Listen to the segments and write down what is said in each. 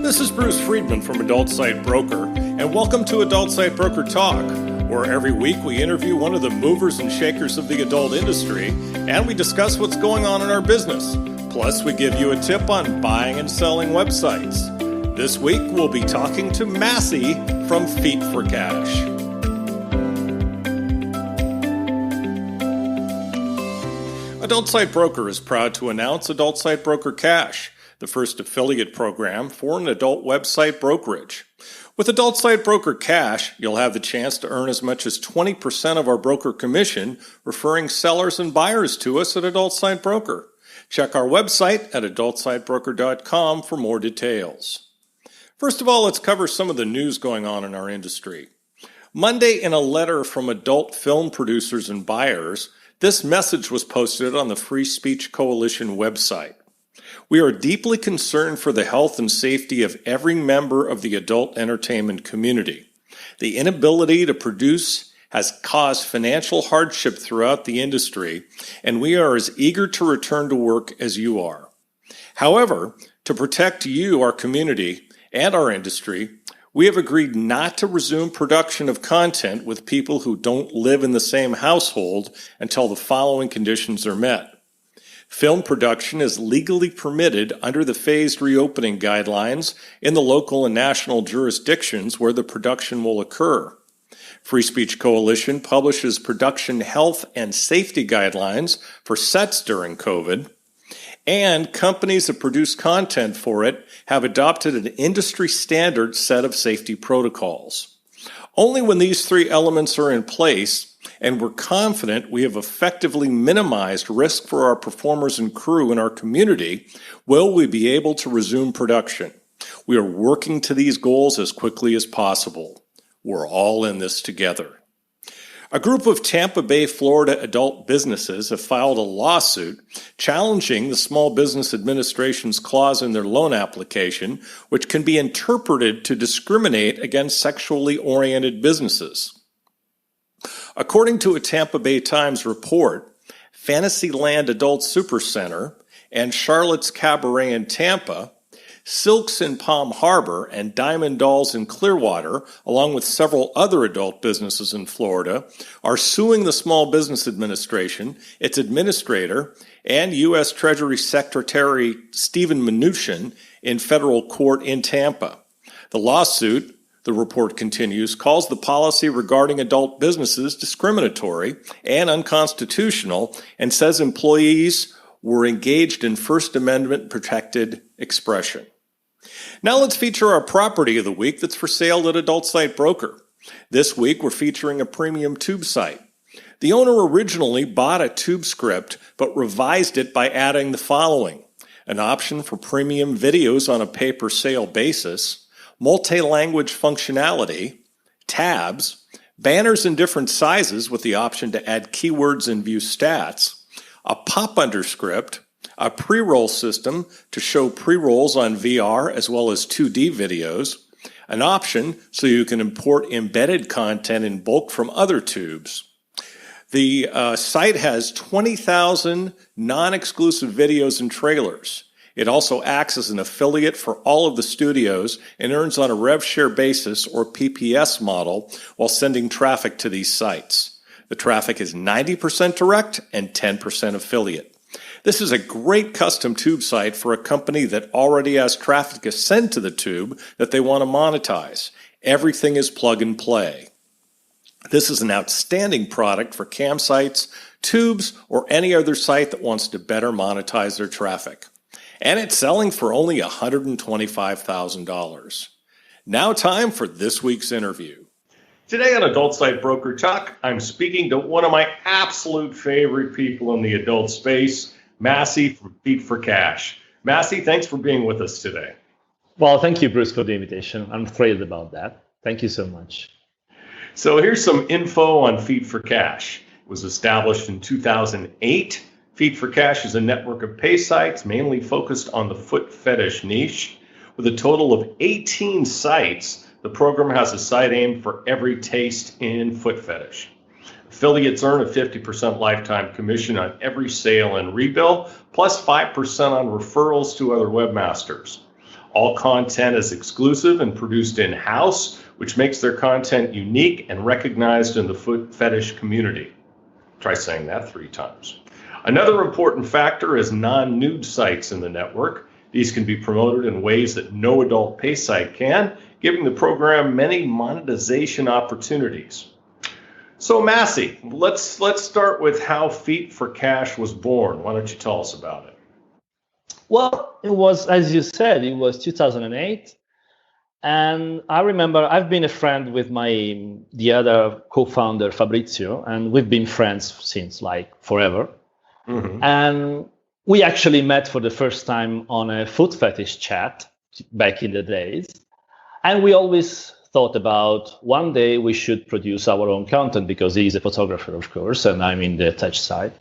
This is Bruce Friedman from Adult Site Broker, and welcome to Adult Site Broker Talk, where every week we interview one of the movers and shakers of the adult industry, and we discuss what's going on in our business. Plus, we give you a tip on buying and selling websites. This week, we'll be talking to Massi from Feet for Cash. Adult Site Broker is proud to announce Adult Site Broker Cash, the first affiliate program for an adult website brokerage. With Adult Site Broker Cash, you'll have the chance to earn as much as 20% of our broker commission, referring sellers and buyers to us at Adult Site Broker. Check our website at adultsitebroker.com for more details. First of all, let's cover some of the news going on in our industry. Monday, in a letter from adult film producers and buyers, this message was posted on the Free Speech Coalition website. We are deeply concerned for the health and safety of every member of the adult entertainment community. The inability to produce has caused financial hardship throughout the industry, and we are as eager to return to work as you are. However, to protect you, our community, and our industry, we have agreed not to resume production of content with people who don't live in the same household until the following conditions are met. Film production is legally permitted under the phased reopening guidelines in the local and national jurisdictions where the production will occur. Free Speech Coalition publishes production health and safety guidelines for sets during COVID, and companies that produce content for it have adopted an industry standard set of safety protocols. Only when these three elements are in place, and we're confident we have effectively minimized risk for our performers and crew in our community, will we be able to resume production. We are working to these goals as quickly as possible. We're all in this together. A group of Tampa Bay, Florida adult businesses have filed a lawsuit challenging the Small Business Administration's clause in their loan application, which can be interpreted to discriminate against sexually oriented businesses. According to a Tampa Bay Times report, Fantasyland Adult Supercenter and Charlotte's Cabaret in Tampa, Silks in Palm Harbor, and Diamond Dolls in Clearwater, along with several other adult businesses in Florida, are suing the Small Business Administration, its administrator, and U.S. Treasury Secretary Steven Mnuchin in federal court in Tampa. The lawsuit, the report continues, calls the policy regarding adult businesses discriminatory and unconstitutional and says employees were engaged in First Amendment protected expression. Now let's feature our property of the week that's for sale at Adult Site Broker. This week we're featuring a premium tube site. The owner originally bought a tube script but revised it by adding the following: an option for premium videos on a pay-per-sale basis, multi-language functionality, tabs, banners in different sizes with the option to add keywords and view stats, a pop-under script, a pre-roll system to show pre-rolls on VR as well as 2D videos, an option so you can import embedded content in bulk from other tubes. The site has 20,000 non-exclusive videos and trailers. It also acts as an affiliate for all of the studios and earns on a rev share basis or PPS model while sending traffic to these sites. The traffic is 90% direct and 10% affiliate. This is a great custom tube site for a company that already has traffic to send to the tube that they want to monetize. Everything is plug and play. This is an outstanding product for campsites, tubes, or any other site that wants to better monetize their traffic. And it's selling for only $125,000. Now time for this week's interview. Today on Adult Site Broker Talk, I'm speaking to one of my absolute favorite people in the adult space, Massi from Feet for Cash. Massi, thanks for being with us today. Well, thank you, Bruce, for the invitation. I'm thrilled about that. Thank you so much. So here's some info on Feet for Cash. It was established in 2008. Feet for Cash is a network of pay sites mainly focused on the foot fetish niche. With a total of 18 sites, the program has a site aimed for every taste in foot fetish. Affiliates earn a 50% lifetime commission on every sale and rebill, plus 5% on referrals to other webmasters. All content is exclusive and produced in-house, which makes their content unique and recognized in the foot fetish community. Try saying that 3 times. Another important factor is non-nude sites in the network. These can be promoted in ways that no adult pay site can, giving the program many monetization opportunities. So Massi, let's start with how Feet for Cash was born. Why don't you tell us about it? Well, it was, as you said, it was 2008. And I remember I've been a friend with the other co-founder, Fabrizio, and we've been friends since like forever. Mm-hmm. And we actually met for the first time on a foot fetish chat back in the days. And we always thought about one day we should produce our own content because he's a photographer, of course, and I'm in the tech side.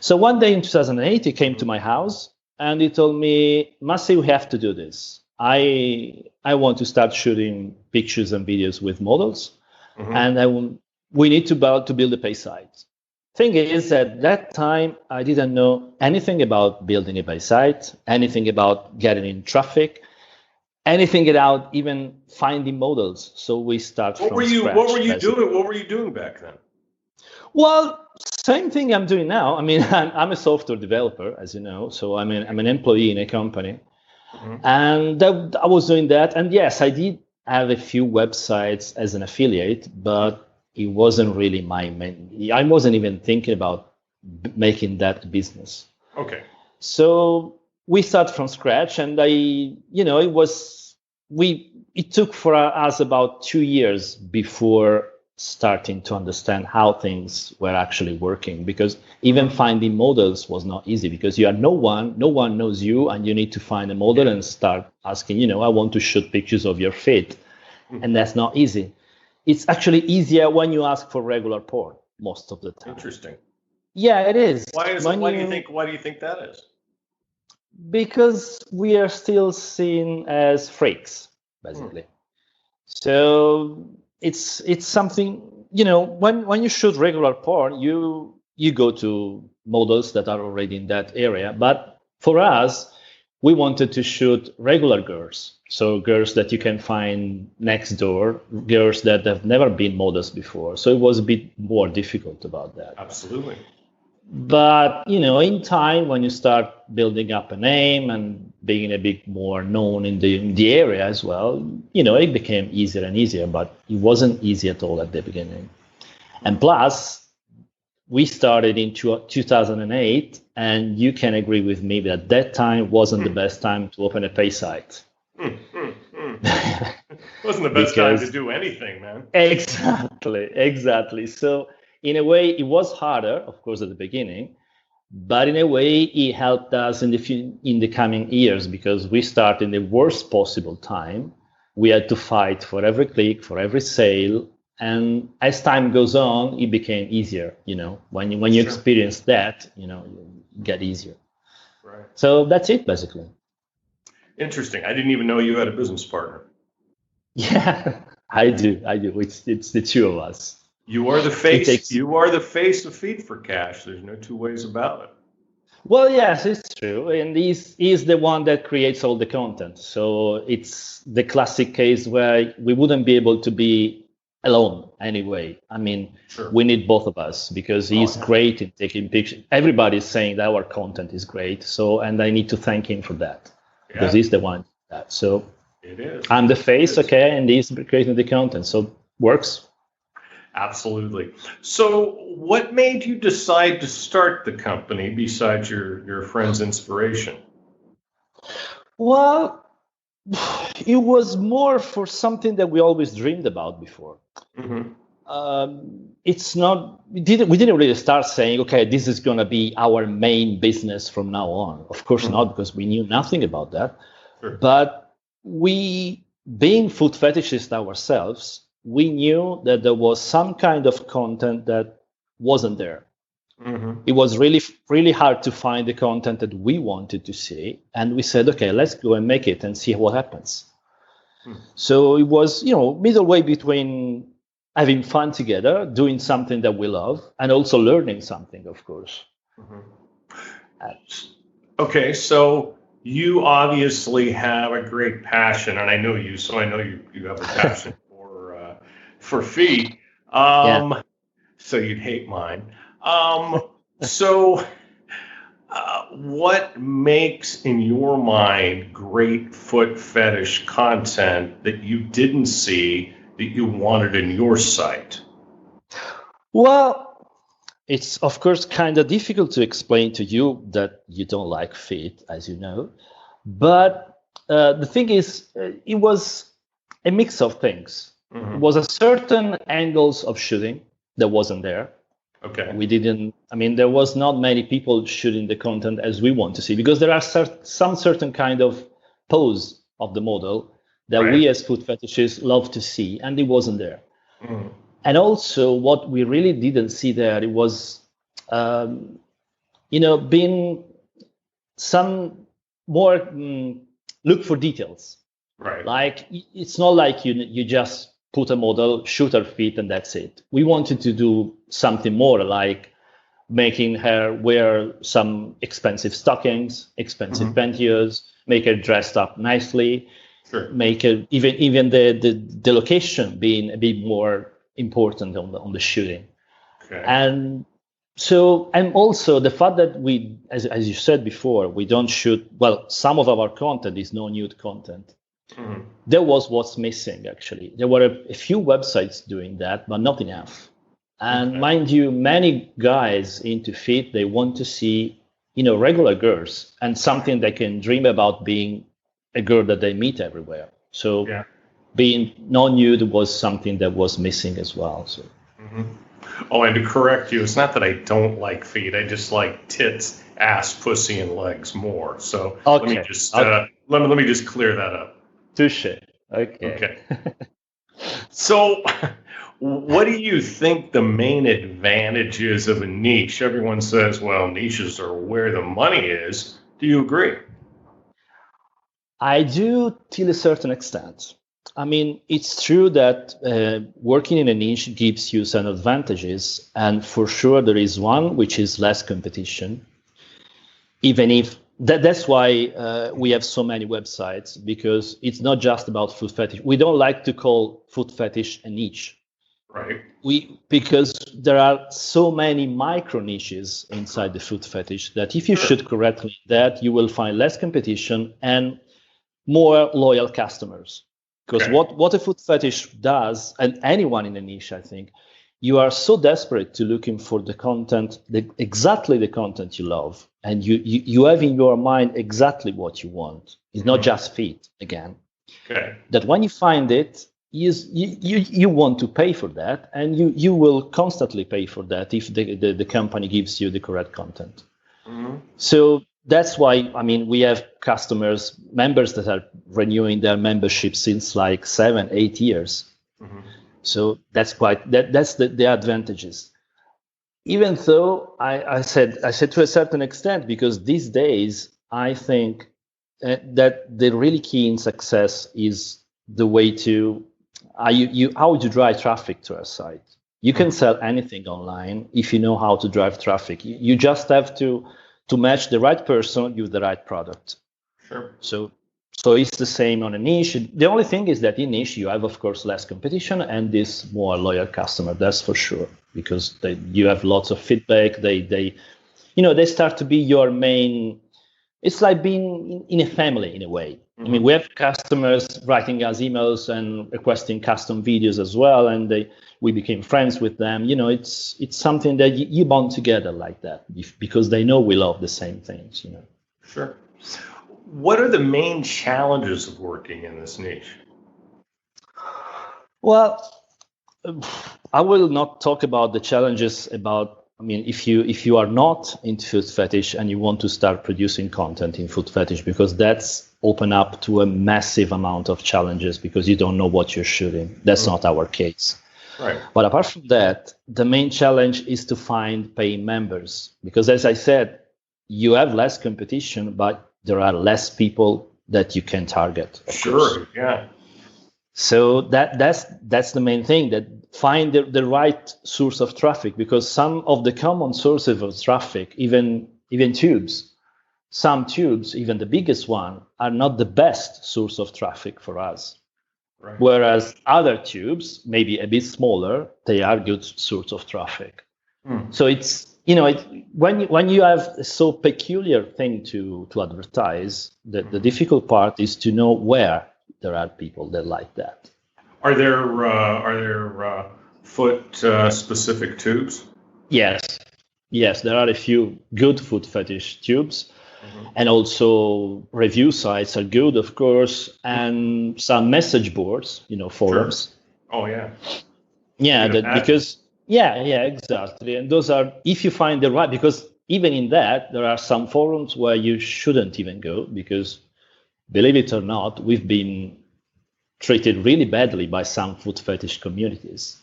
So one day in 2008, he came to my house and he told me, Massi, we have to do this. I want to start shooting pictures and videos with models, mm-hmm. and we need to build a pay site. Thing is, at that time, I didn't know anything about building a pay site, anything about getting in traffic, anything about even finding models. So we start from scratch. What were you doing back then? Well, same thing I'm doing now. I mean, I'm a software developer, as you know. So I'm an employee in a company. Mm-hmm. And I was doing that. And yes, I did have a few websites as an affiliate, but it wasn't really my main. I wasn't even thinking about making that a business. Okay. So we start from scratch, and it took for us about 2 years before starting to understand how things were actually working, because even finding models was not easy, because you are no one knows you, and you need to find a model and start asking, I want to shoot pictures of your feet. Mm-hmm. And that's not easy. It's actually easier when you ask for regular porn most of the time. Interesting. Yeah, it is. Why do you think that is? Because we are still seen as freaks, basically. So it's something, when you shoot regular porn, you go to models that are already in that area. But for us, we wanted to shoot regular girls. So girls that you can find next door, girls that have never been models before. So it was a bit more difficult about that. Absolutely. But, in time, when you start building up a name and being a bit more known in the area as well, it became easier and easier, but it wasn't easy at all at the beginning. And plus, we started in 2008, and you can agree with me that that time wasn't the best time to open a pay site. Wasn't the best time to do anything, man. Exactly. So in a way, it was harder, of course, at the beginning, but in a way, it helped us in the coming years, because we started in the worst possible time. We had to fight for every click, for every sale, and as time goes on, it became easier. When you experience that, you get easier. Right. So that's it, basically. Interesting. I didn't even know you had a business partner. Yeah, I do. It's the two of us. You are the face. You are the face of Feet for Cash. There's no two ways about it. Well, yes, it's true. And he's the one that creates all the content. So it's the classic case where we wouldn't be able to be alone anyway. I mean, sure. We need both of us, because he's great in taking pictures. Everybody's saying that our content is great. And I need to thank him for that, because he's the one that. So it is. I'm the face, okay, and he's creating the content. So works. Absolutely. So what made you decide to start the company besides your friend's inspiration? Well, it was more for something that we always dreamed about before. Mm-hmm. It's not, we didn't really start saying, okay, this is going to be our main business from now on. Of course not, because we knew nothing about that. Sure. But we, being foot fetishists ourselves, we knew that there was some kind of content that wasn't there. Mm-hmm. It was really, really hard to find the content that we wanted to see. And we said, okay, let's go and make it and see what happens. So it was, middle way between having fun together, doing something that we love, and also learning something, of course. Okay, so you obviously have a great passion, and I know you, so I know you have a passion for feet. Yeah. So you'd hate mine. So what makes, in your mind, great foot fetish content that you didn't see that you wanted in your site? Well, it's of course kind of difficult to explain to you that you don't like feet, as you know. But the thing is, it was a mix of things. It was a certain angles of shooting that wasn't there. Okay. We didn't. I mean, there was not many people shooting the content as we want to see, because there are some certain kind of pose of the model that we as foot fetishists love to see, and it wasn't there. And also, what we really didn't see there, it was, being some more look for details. Right. Like, it's not like you just put a model, shoot her feet, and that's it. We wanted to do something more, like making her wear some expensive stockings, expensive pantyhose, make her dressed up nicely, make her even the location being a bit more important on the shooting. And so, and also the fact that we, as you said before, we don't shoot, well, some of our content is no nude content. That was what's missing, actually. There were a few websites doing that, but not enough. And mind you, many guys into feet, they want to see, regular girls and something they can dream about being a girl that they meet everywhere. So being non-nude was something that was missing as well. So. Oh, and to correct you, it's not that I don't like feet. I just like tits, ass, pussy, and legs more. So let me just let me just clear that up. Touche. Okay. So, what do you think the main advantage is of a niche? Everyone says, well, niches are where the money is. Do you agree? I do, till a certain extent. I mean, it's true that working in a niche gives you some advantages, and for sure there is one, which is less competition. Even if that's why we have so many websites, because it's not just about foot fetish. We don't like to call foot fetish a niche. Right. Because there are so many micro niches inside the foot fetish that if you shoot correctly, that you will find less competition and more loyal customers. Because what a foot fetish does, and anyone in a niche, I think, you are so desperate to looking for the content, exactly the content you love, and you have in your mind exactly what you want. It's not just feet again. That when you find it, you want to pay for that, and you will constantly pay for that if the company gives you the correct content. So that's why, I mean, we have members that are renewing their membership since like 7-8 years. So that's that's the advantages. Even though I said to a certain extent, because these days I think that the really key in success is the way to how you drive traffic to a site. You can sell anything online if you know how to drive traffic. You just have to match the right person with the right product. So it's the same on a niche. The only thing is that in niche you have, of course, less competition and this more loyal customer. That's for sure, because you have lots of feedback. They start to be your main. It's like being in a family in a way. I mean, we have customers writing us emails and requesting custom videos as well, and we became friends with them. It's something that you bond together like that, because they know we love the same things. Sure. What are the main challenges of working in this niche? Well, I will not talk about the challenges about, I mean, if you are not into foot fetish and you want to start producing content in foot fetish, because that's open up to a massive amount of challenges because you don't know what you're shooting. That's not our case. Right. But apart from that, the main challenge is to find paying members, because as I said, you have less competition, but there are less people that you can target. Sure, yeah. So that's the main thing, that find the right source of traffic, because some of the common sources of traffic, even tubes, some tubes, even the biggest one, are not the best source of traffic for us. Right. Whereas other tubes, maybe a bit smaller, they are good source of traffic. So it's, when you have a so peculiar thing to advertise, the difficult part is to know where there are people that like that. Are there foot specific tubes? Yes, there are a few good foot fetish tubes. And also review sites are good, of course, and some message boards, forums. Sure. Oh, yeah. Yeah, because, exactly. And those are, if you find the right, because even in that, there are some forums where you shouldn't even go, because believe it or not, we've been treated really badly by some foot fetish communities.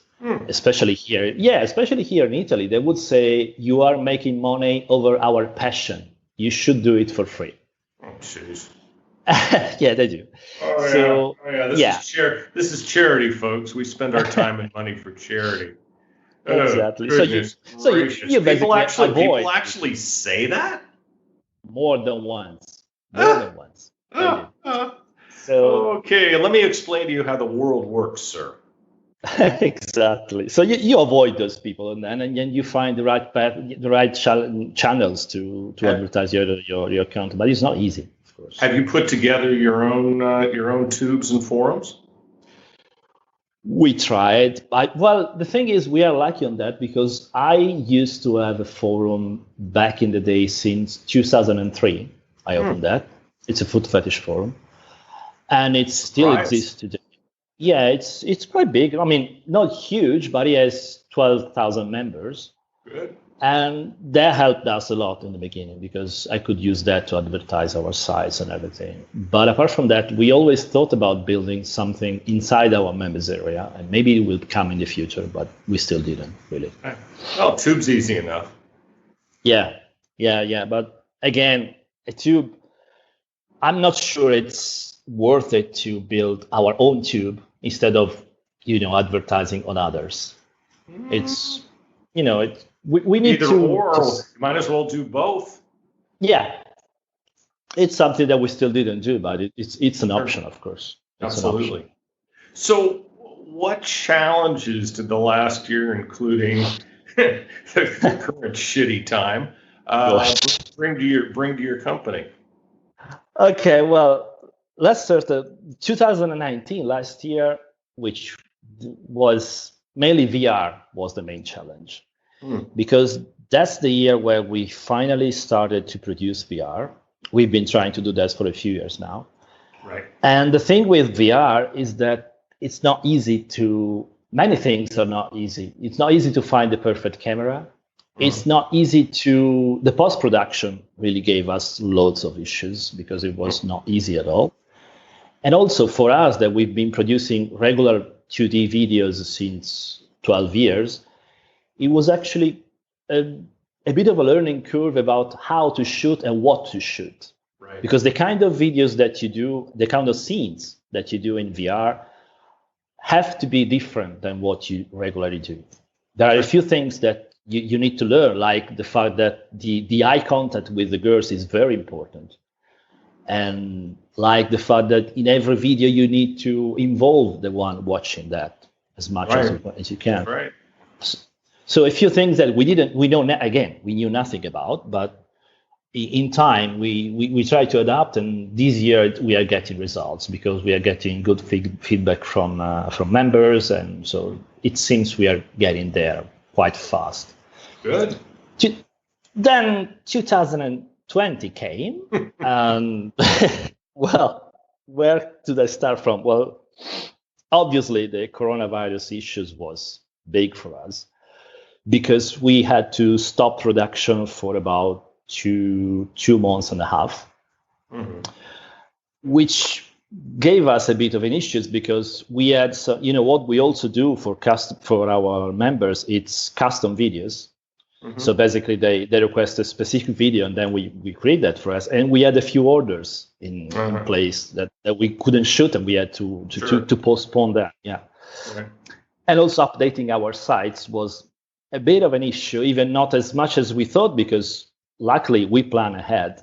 Especially here in Italy. They would say, you are making money over our passion. You should do it for free. Oh, jeez. Yeah, they do. Oh, yeah. This is charity, folks. We spend our time and money for charity. Exactly. So you basically people actually say that? More than once. Okay, let me explain to you how the world works, sir. Exactly. So you avoid those people, and then you find the right path, the right channels to advertise your account. But it's not easy, of course. Have you put together your own tubes and forums? We tried. Well, the thing is, we are lucky on that because I used to have a forum back in the day since 2003. I opened that. It's a foot fetish forum, and it still exists today. Yeah, it's quite big. I mean, not huge, but it has 12,000 members. Good. And that helped us a lot in the beginning because I could use that to advertise our sites and everything. But apart from that, we always thought about building something inside our members area, and maybe it will come in the future, but we still didn't really. Well, tube's easy enough. Yeah. But again, a tube, I'm not sure it's worth it to build our own tube instead of advertising on others. It's we need either or might as well do both. Yeah, it's something that we still didn't do, but it's an option, of course. Absolutely. So what challenges did the last year, including the current shitty time, bring to your company? Okay, well, let's start 2019, last year, which was mainly VR was the main challenge. Because that's the year where we finally started to produce VR. We've been trying to do that for a few years now. Right. And the thing with VR is that it's not easy many things are not easy. It's not easy to find the perfect camera. It's not easy the post-production really gave us loads of issues because it was not easy at all. And also for us that we've been producing regular 2D videos since 12 years, it was actually a bit of a learning curve about how to shoot and what to shoot. Right. Because the kind of videos that you do, the kind of scenes that you do in VR have to be different than what you regularly do. There are a few things that you need to learn, like the fact that the eye contact with the girls is very important. And like the fact that in every video you need to involve the one watching that as much as you can. Right. So a few things that we knew nothing about, but in time we try to adapt, and this year we are getting results because we are getting good feedback from members, and so it seems we are getting there quite fast. Good. Then 2020 came, and well, where did I start from? Well, obviously the coronavirus issues was big for us, because we had to stop production for about two months and a half, which gave us a bit of an issues because we had, what we also do for our members, it's custom videos. So basically they request a specific video and then we create that for us. And we had a few orders in place that we couldn't shoot, and we had to postpone that. Yeah. Right. And also updating our sites was a bit of an issue, even not as much as we thought, because luckily we plan ahead.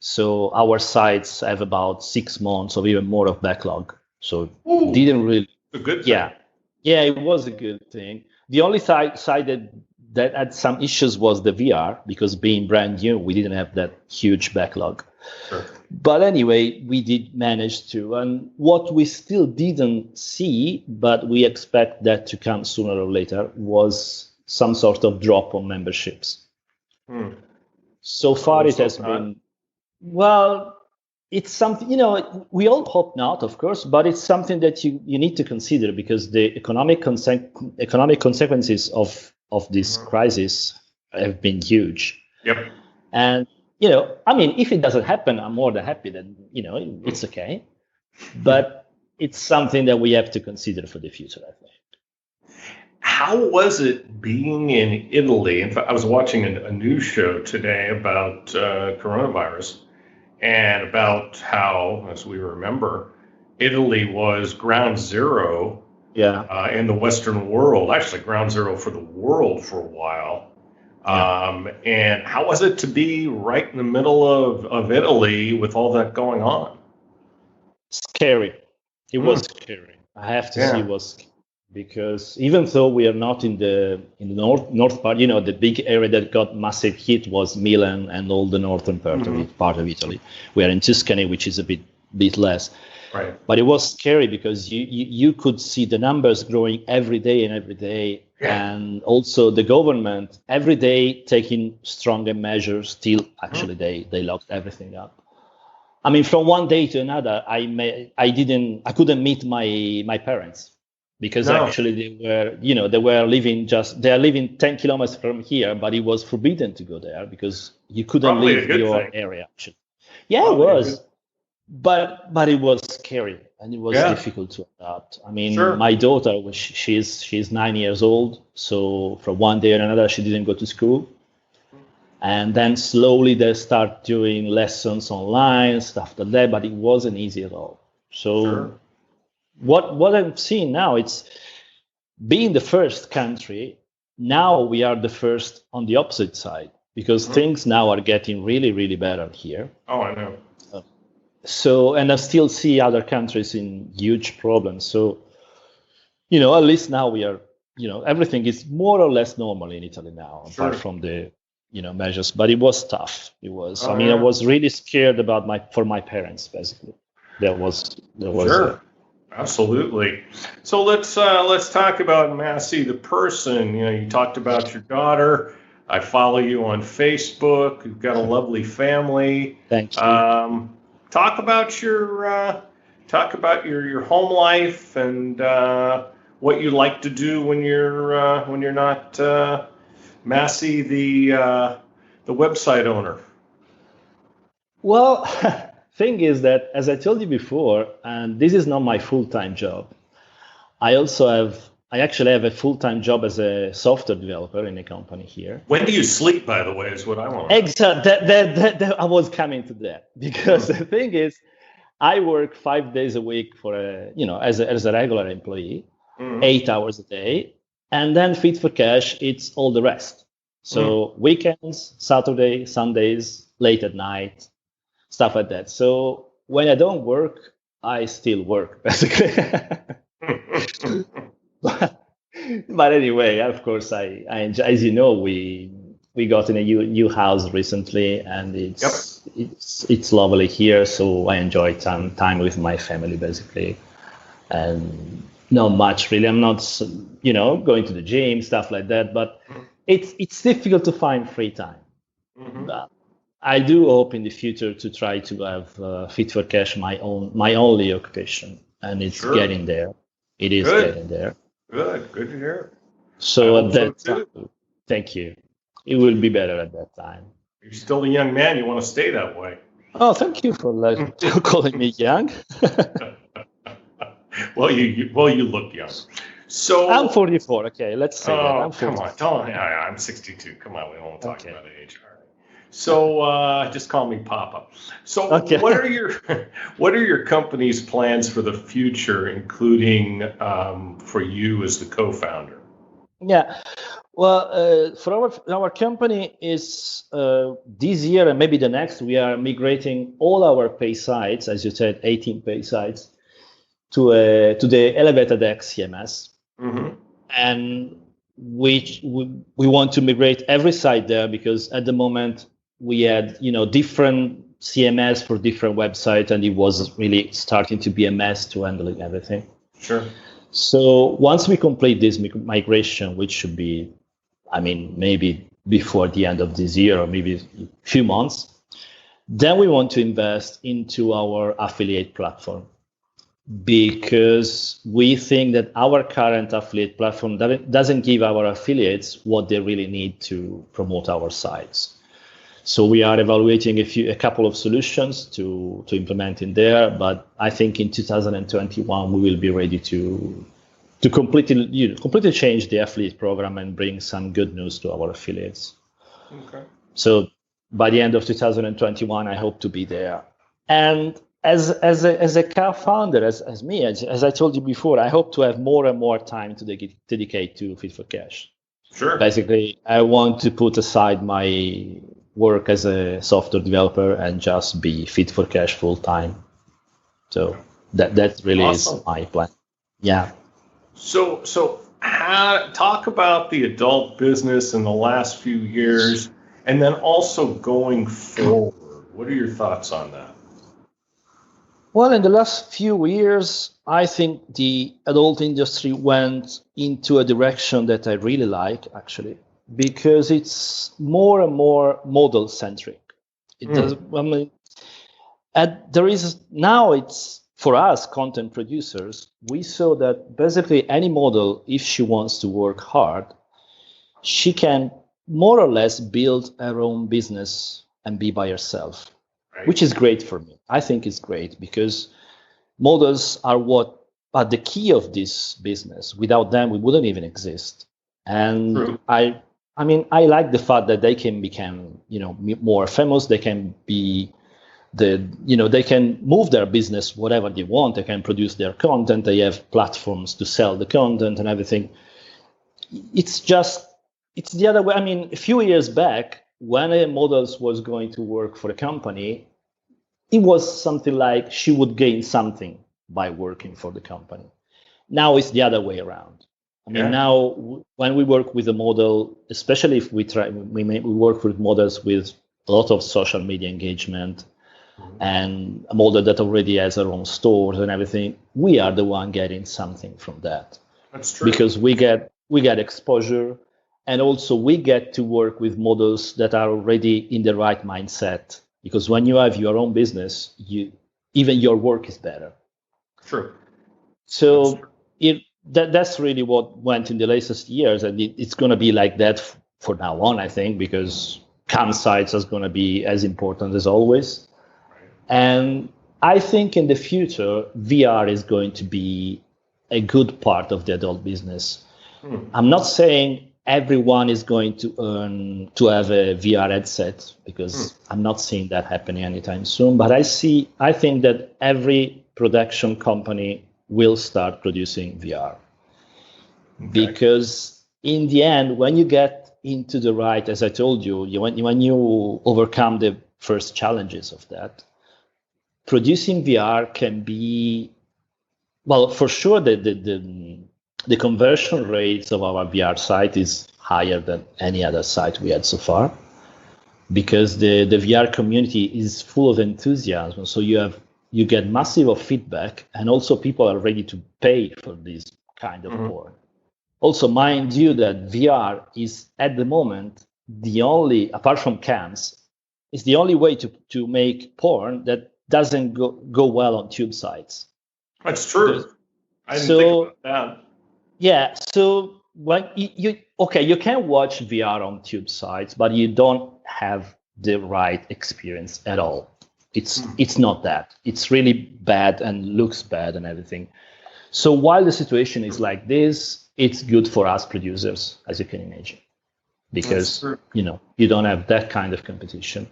So our sites have about 6 months or even more of backlog. So Ooh, didn't really. a good thing. Yeah, it was a good thing. The only side that had some issues was the VR, because being brand new, we didn't have that huge backlog. Sure. But anyway, we did manage to. And what we still didn't see, but we expect that to come sooner or later, was some sort of drop on memberships. So far, it has been, well, it's something, we all hope not, of course, but it's something that you need to consider, because the economic consequences of this crisis have been huge. Yep. And, if it doesn't happen, I'm more than happy that, it's okay. But it's something that we have to consider for the future, I think. How was it being in Italy? In fact, I was watching a news show today about coronavirus, and about how, as we remember, Italy was ground zero in the Western world, actually ground zero for the world for a while. And how was it to be right in the middle of Italy with all that going on? Scary. It was scary. I have to say it was scary, because even though we are not in the north part, the big area that got massive hit was Milan and all the northern part of Italy. We are in Tuscany, which is a bit less. Right. But it was scary because you could see the numbers growing every day, and also the government every day taking stronger measures till actually they locked everything up. I mean, from one day to another, I couldn't meet my parents, because actually they were living 10 kilometers from here, but it was forbidden to go there because you couldn't leave your area. Actually. Yeah, it was. But it was scary, and it was difficult to adapt. I mean, my daughter, she's 9 years old, so from one day to another she didn't go to school, and then slowly they start doing lessons online, stuff like that. But it wasn't easy at all. So what I'm seeing now, it's being the first country. Now we are the first on the opposite side, because things now are getting really, really better here. Oh, I know. So, and I still see other countries in huge problems. So, at least now we are, everything is more or less normal in Italy now, apart from the, measures. But it was tough. It was. I was really scared for my parents, basically. There was. Sure. Absolutely. So let's talk about Massi, the person. You talked about your daughter. I follow you on Facebook. You've got a lovely family. Thank you. Talk about your home life and what you like to do when you're not Massi, the website owner. Well, thing is that, as I told you before, and this is not my full-time job. I actually have a full-time job as a software developer in a company here. When do you sleep, by the way, is what I want. Exactly. I was coming to that, because the thing is, I work 5 days a week as a regular employee, 8 hours a day, and then Fit for Cash, it's all the rest. So weekends, Saturday, Sundays, late at night, stuff like that. So when I don't work, I still work, basically. But anyway, of course, I enjoy. As you know, we got in a new house recently, and it's lovely here. So I enjoy time with my family, basically, and not much really. I'm not, going to the gym, stuff like that. But it's difficult to find free time. But I do hope in the future to try to have Fit for Cash my only occupation, and it's getting there. It is getting there. Good to hear. So at that time, thank you. It will be better at that time. You're still a young man. You want to stay that way. Oh, thank you for calling me young. Well, you look young. So I'm 44. Okay, let's say that. I'm 44. Come on. I'm 62. Come on, we won't talk about age. All right. So just call me Papa. So what are your company's plans for the future, including for you as the co-founder? Yeah. Well, for our company is this year and maybe the next, we are migrating all our pay sites, as you said, 18 pay sites, to the Elevated X CMS, and we want to migrate every site there because at the moment we had different CMS for different websites, and it was really starting to be a mess to handling everything. Sure. So once we complete this migration, which should be, maybe before the end of this year or maybe a few months, then we want to invest into our affiliate platform, because we think that our current affiliate platform doesn't give our affiliates what they really need to promote our sites. So we are evaluating a couple of solutions to implement in there, but I think in 2021 we will be ready to completely change the affiliate program and bring some good news to our affiliates. Okay. So by the end of 2021, I hope to be there. And as a co-founder, as me, as I told you before, I hope to have more and more time to dedicate to Fit for Cash. Sure. Basically, I want to put aside my work as a software developer and just be Fit for Cash full time. So that really awesome. is my plan. Yeah. So talk about the adult business in the last few years, and then also going forward. What are your thoughts on that? Well, in the last few years, I think the adult industry went into a direction that I really like, actually, because it's more and more model centric. It's for us content producers, we saw that basically any model, if she wants to work hard, she can more or less build her own business and be by herself. Right. Which is great for me. I think it's great because models are the key of this business. Without them, we wouldn't even exist. And true. I like the fact that they can become, more famous. They can be they can move their business whatever they want. They can produce their content. They have platforms to sell the content and everything. It's the other way. A few years back, when a model was going to work for a company, it was something like she would gain something by working for the company. Now it's the other way around. Now when we work with a model, especially if we work with models with a lot of social media engagement, and a model that already has her own stores and everything, we are the one getting something from that. That's true. Because we get exposure. And also we get to work with models that are already in the right mindset, because when you have your own business, even your work is better. True. So that's really what went in the latest years, and it's going to be like that for now on, I think, because campsites is going to be as important as always. Right. And I think in the future, VR is going to be a good part of the adult business. I'm not saying everyone is going to have a VR headset, because I'm not seeing that happening anytime soon. But I think that every production company will start producing VR. Okay. Because in the end, when you get into the right, as I told you, when you overcome the first challenges of that, producing VR can be, well, for sure the conversion rates of our VR site is higher than any other site we had so far, because the VR community is full of enthusiasm. So you get massive feedback, and also people are ready to pay for this kind of porn. Also, mind you that VR is at the moment the only, apart from cams, is the only way to make porn that doesn't go well on tube sites. That's true. I didn't think about that. Yeah, so when you can watch VR on tube sites, but you don't have the right experience at all. It's not that. It's really bad and looks bad and everything. So while the situation is like this, it's good for us producers, as you can imagine, because you don't have that kind of competition.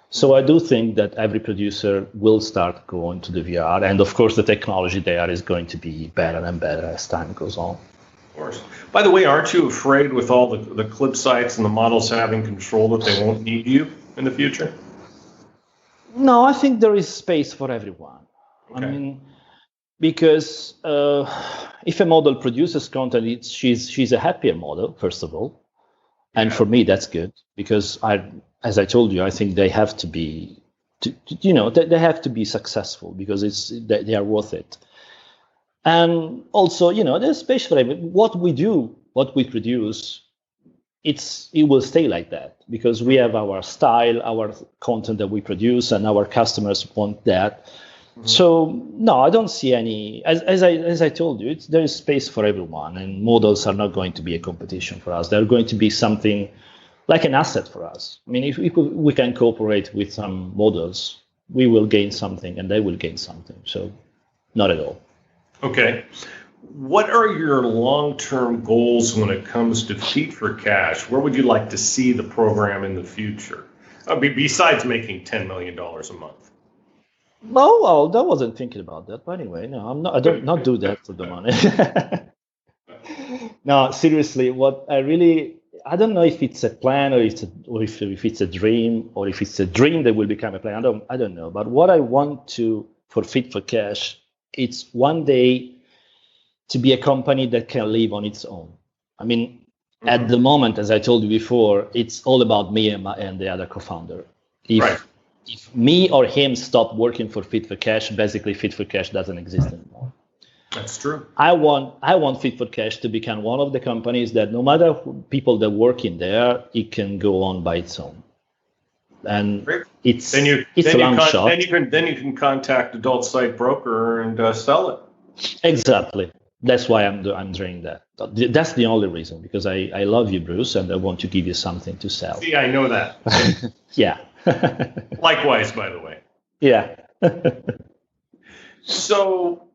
So I do think that every producer will start going to the VR, and of course the technology there is going to be better and better as time goes on. course. By the way, aren't you afraid with all the clip sites and the models having control that they won't need you in the future? No, I think there is space for everyone. Okay. I mean, because if a model produces content, she's a happier model, first of all. And for me, that's good because as I told you, I think they have to be, they have to be successful because they are worth it. And also, there's space for everyone. What we do, what we produce, it will stay like that because we have our style, our content that we produce, and our customers want that. Mm-hmm. So no, I don't see any. As I told you, there is space for everyone, and models are not going to be a competition for us. They're going to be something like an asset for us. I mean, if we can cooperate with some models, we will gain something, and they will gain something. So not at all. Okay. What are your long-term goals when it comes to Feet for Cash? Where would you like to see the program in the future, besides making $10 million a month? Oh, well, I wasn't thinking about that. But anyway, no, I'm not. I don't not do that for the money. No, seriously, I don't know if it's a plan or if it's a dream or if it's a dream that will become a plan. I don't know. But what I want for Fit for Cash, it's one day to be a company that can live on its own. I mean, at the moment, as I told you before, it's all about me and the other co-founder. If me or him stop working for Fit for Cash, basically Fit for Cash doesn't exist anymore. That's true. I want Fit for Cash to become one of the companies that no matter people that work in there, it can go on by its own. And it's a long shot. Then you can contact Adult Site Broker and sell it. Exactly. That's why I'm doing that. That's the only reason, because I love you, Bruce, and I want to give you something to sell. See, I know that. Yeah. Likewise, by the way. Yeah. So,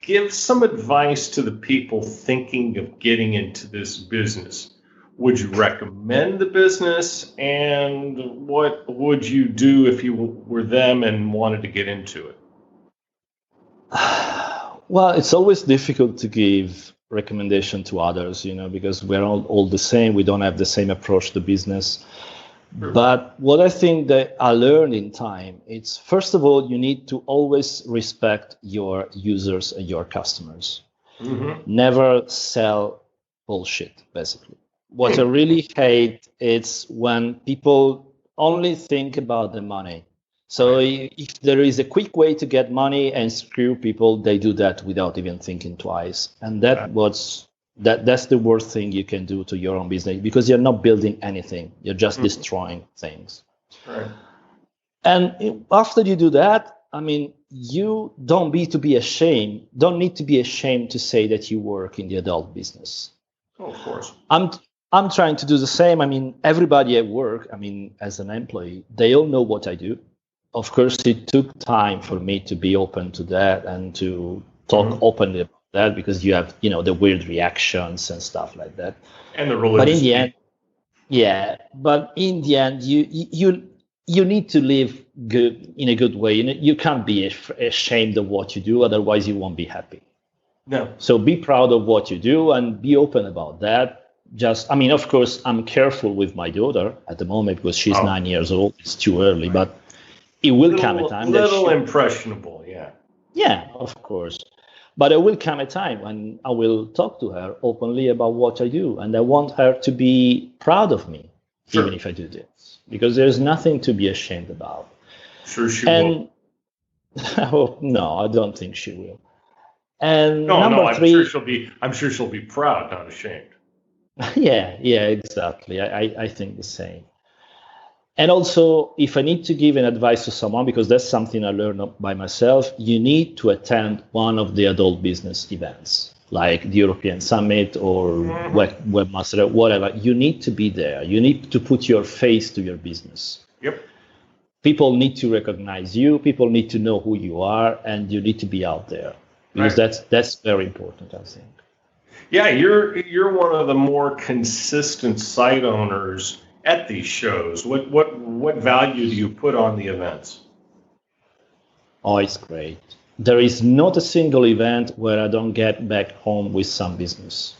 give some advice to the people thinking of getting into this business. Would you recommend the business, and what would you do if you were them and wanted to get into it? Well, it's always difficult to give recommendation to others, because we're all the same. We don't have the same approach to business. Sure. But what I think that I learned in time, it's first of all, you need to always respect your users and your customers. Mm-hmm. Never sell bullshit, basically. What I really hate is when people only think about the money. So if there is a quick way to get money and screw people, they do that without even thinking twice. And that's the worst thing you can do to your own business, because you're not building anything. You're just destroying things. Right. And after you do that, I mean, you don't need to be ashamed to say that you work in the adult business. Oh, of course. I'm trying to do the same. I mean, everybody at work, as an employee, they all know what I do. Of course, it took time for me to be open to that and to talk openly about that, because you have, the weird reactions and stuff like that. And the religious. But in the end, you need to live good in a good way. You can't be ashamed of what you do, otherwise you won't be happy. No. So be proud of what you do and be open about that. Of course, I'm careful with my daughter at the moment because she's 9 years old. It's too early, but it will come a time. Impressionable, yeah. Yeah, of course. But there will come a time when I will talk to her openly about what I do. And I want her to be proud of me, even if I do this. Because there's nothing to be ashamed about. Sure she will. No, I don't think she will. And I'm sure she'll be proud, not ashamed. Yeah, exactly. I think the same. And also, if I need to give an advice to someone, because that's something I learned by myself, you need to attend one of the adult business events, like the European Summit or Webmaster, whatever. You need to be there. You need to put your face to your business. Yep. People need to recognize you. People need to know who you are, and you need to be out there, because that's very important, I think. Yeah, you're one of the more consistent site owners at these shows. What value do you put on the events? Oh, it's great. There is not a single event where I don't get back home with some business.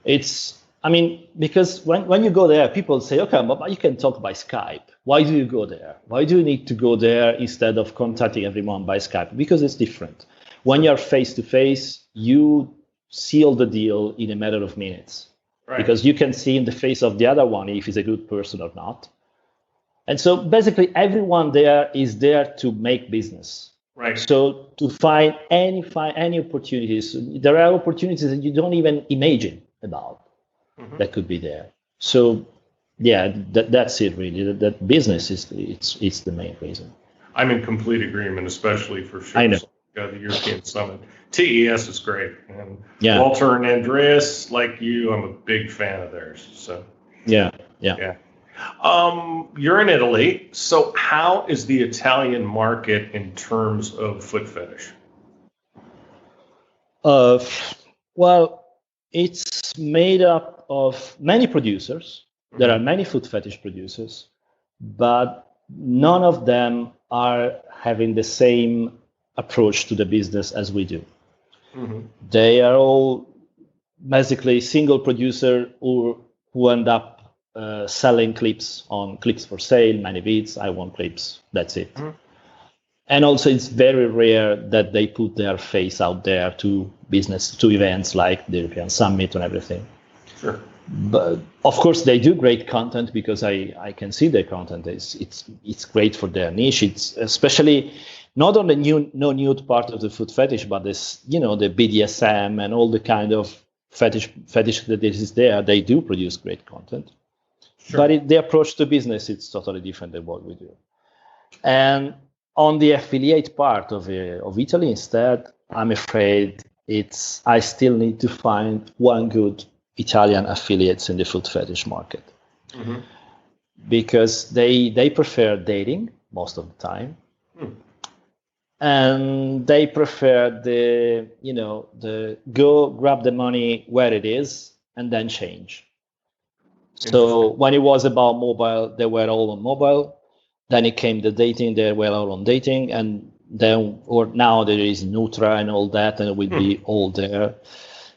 It's, I mean, because when you go there, people say, okay, but you can talk by Skype. Why do you go there? Why do you need to go there instead of contacting everyone by Skype? Because it's different. When you're face to face, you seal the deal in a matter of minutes. Right. Because you can see in the face of the other one if he's a good person or not. And so basically everyone there is there to make business. Right. So to find any opportunities, there are opportunities that you don't even imagine about that could be there. So yeah, that's it really. That business is it's the main reason. I'm in complete agreement, especially for sure. I know. The European Summit. TES is great. And yeah. Walter and Andreas, like you, I'm a big fan of theirs. So yeah. You're in Italy. So how is the Italian market in terms of foot fetish? Well, it's made up of many producers. There are many foot fetish producers, but none of them are having the same approach to the business as we do. They are all basically single producer who end up selling clips on Clips for Sale, Many Beats, I Want Clips, that's it. And also it's very rare that they put their face out there to events like the European Summit and everything. Sure. But of course they do great content because I can see their content. It's great for their niche. It's especially not on the no nude part of the foot fetish, but this, the BDSM and all the kind of fetish that is there. They do produce great content. Sure. But the approach to business, it's totally different than what we do. And on the affiliate part of Italy, instead, I'm afraid I still need to find one good Italian affiliates in the foot fetish market. Because they prefer dating most of the time. And they prefer the go grab the money where it is and then change. So when it was about mobile, they were all on mobile. Then it came the dating, they were all on dating. And then, or now there is Nutra and all that, and it will be all there.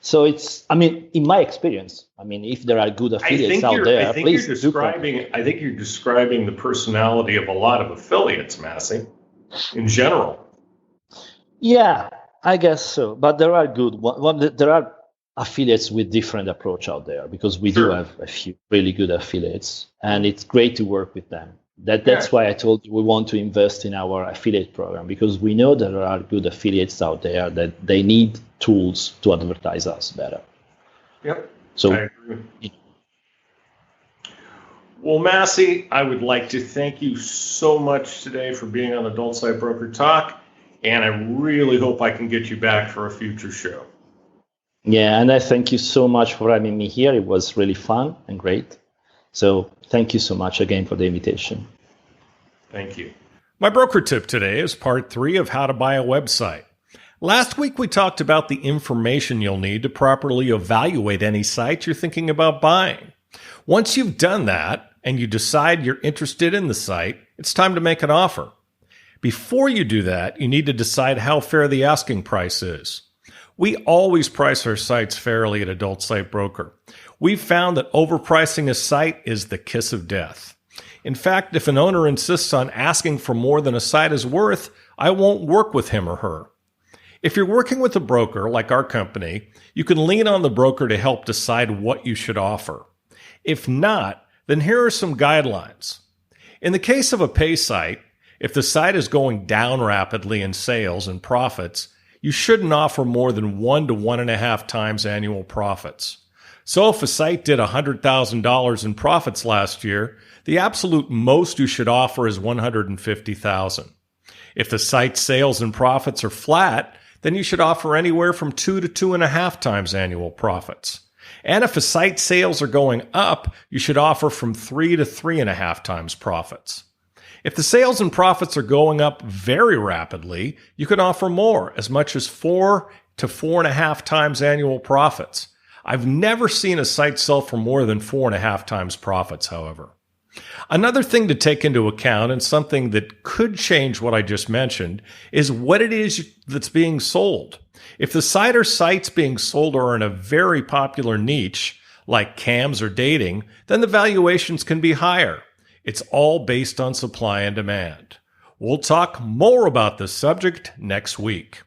So it's, in my experience, if there are good affiliates out there, please do. I think you're describing the personality of a lot of affiliates, Massi, in general. Yeah, I guess so. But there are good there are affiliates with different approach out there because we do have a few really good affiliates, and it's great to work with them. That's why I told you we want to invest in our affiliate program, because we know that there are good affiliates out there that they need tools to advertise us better. Yep. So, I agree. Well, Massi, I would like to thank you so much today for being on Adult Site Broker Talk. And I really hope I can get you back for a future show. Yeah, and I thank you so much for having me here. It was really fun and great. So thank you so much again for the invitation. Thank you. My broker tip today is part 3 of how to buy a website. Last week we talked about the information you'll need to properly evaluate any site you're thinking about buying. Once you've done that and you decide you're interested in the site, it's time to make an offer. Before you do that, you need to decide how fair the asking price is. We always price our sites fairly at Adult Site Broker. We've found that overpricing a site is the kiss of death. In fact, if an owner insists on asking for more than a site is worth, I won't work with him or her. If you're working with a broker like our company, you can lean on the broker to help decide what you should offer. If not, then here are some guidelines. In the case of a pay site, if the site is going down rapidly in sales and profits, you shouldn't offer more than 1 to 1.5 times annual profits. So if a site did $100,000 in profits last year, the absolute most you should offer is $150,000. If the site's sales and profits are flat, then you should offer anywhere from 2 to 2.5 times annual profits. And if a site's sales are going up, you should offer from 3 to 3.5 times profits. If the sales and profits are going up very rapidly, you can offer more, as much as 4 to 4.5 times annual profits. I've never seen a site sell for more than 4.5 times profits, however. Another thing to take into account, and something that could change what I just mentioned, is what it is that's being sold. If the site or sites being sold are in a very popular niche, like cams or dating, then the valuations can be higher. It's all based on supply and demand. We'll talk more about this subject next week.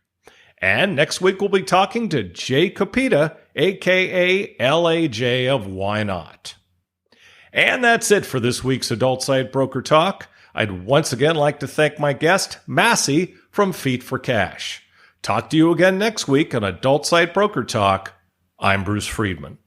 And next week we'll be talking to Jay Capita, aka LAJ of Why Not. And that's it for this week's Adult Site Broker Talk. I'd once again like to thank my guest, Massi from Feet for Cash. Talk to you again next week on Adult Site Broker Talk. I'm Bruce Friedman.